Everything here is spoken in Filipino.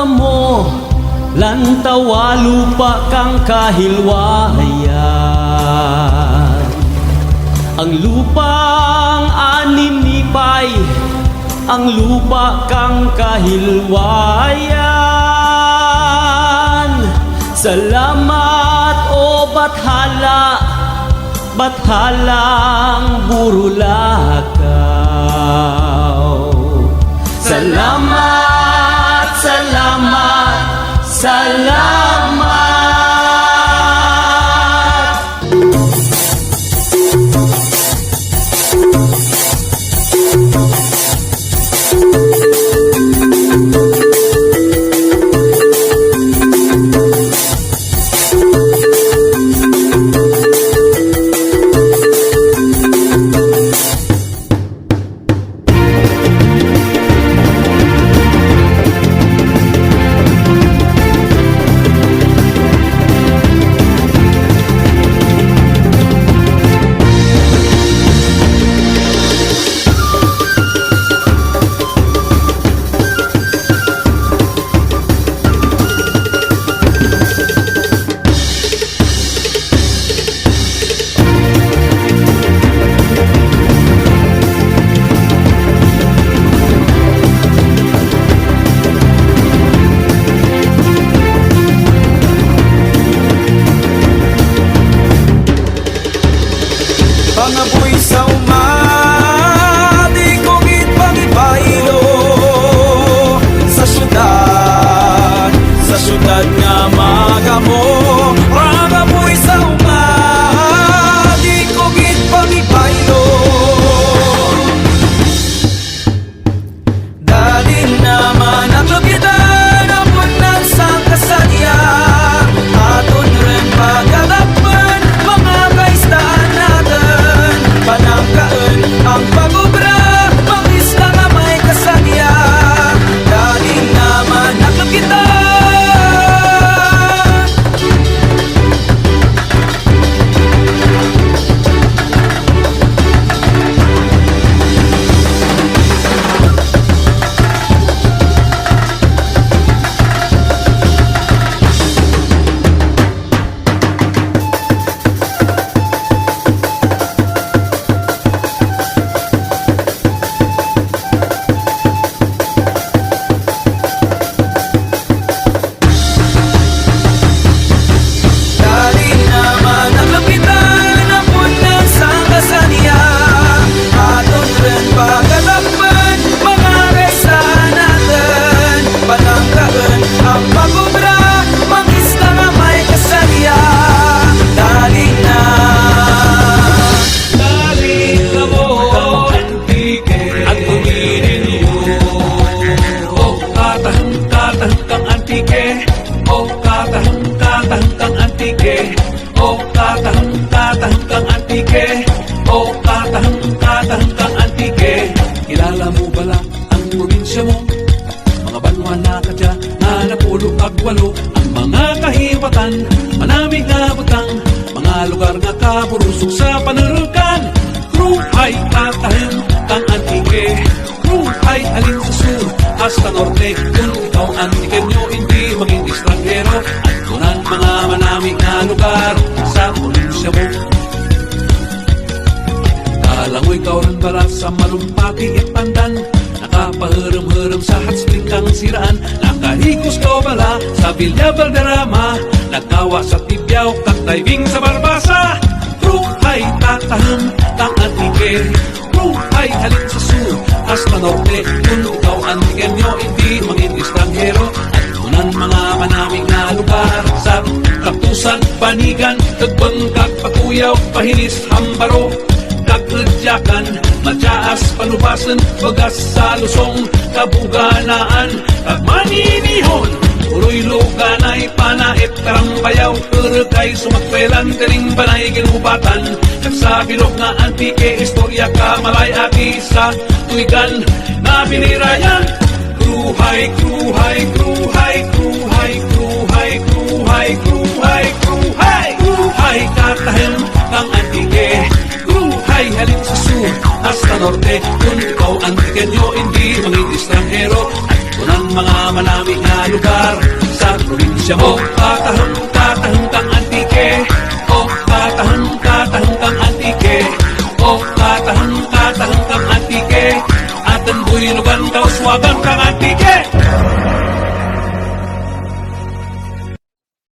kamo, lantawa lupa kang kahilwayan. Ang lupang aninipay, ang lupa kang kahilwayan. Salamat o bathala, bathalang burulakaw. Salamat, salamat, salamat. Pangaboy sa di kogit pangipahilo sa syudad nga magamo. Pangaboy sa di kogit pangipahilo, dalin naman ang lubidan ang punan sa kasadya. Aton rin pagkadakpan mga kaistaan natin, panangkaan ang pagubra, mag-isla na may kasadya. Daling naman naklukitan. Kilala mo bala ang probinsya mo? Mga banwa na kadya na napulo agwalo. Ang mga kahibatan, manamig na butang, mga lugar nga kaburusok sa panurukan. Kruhay tatahim kang antike, kruhay alin sa sur hasta norte. Kung ikaw antike nyo, hindi maging estranghero. At tunan mga manamig na lugar sa probinsya mo. Kalangoy kauran bara sa malumpati at pandan, nakapahiram-hiram sa hot spring kang siraan. Nakahikos ka bala sa Villa Valderrama, nagkawa sa Tibyaw kang diving sa Barbasa. Kruhay tataham kang antike, kruhay halin sa sur hasta norte. Kung ikaw antike nyo, hindi maging estranghero. At tunan mga manaming na lugar sa Kaptusan, Panigan, Tagbangkag, Pakuyaw, Pahinis, Hambaro, Kagrudyakan, Matyaas, Panubasan, Bagas sa Lusong, Kabuganaan, Kagmaninihon, Uroy Luganay, Panait, Karambayaw, Urukay, Sumakwelan, Tering Banay, Ginhubatan, Nagsabilog nga antike, istorya Kamalay, Aki sa Tuigan, na binirayan. Kruhay, kruhay, kruhay, kruhay, kruhay, kruhay, kruhay, kruhay, kruhay, katahim kang antike, kruhay halin sa sur hasta norte. Kung ikaw antike nyo, hindi maging estranghero. At tunang mga malamig na lugar Siya mo kakaroon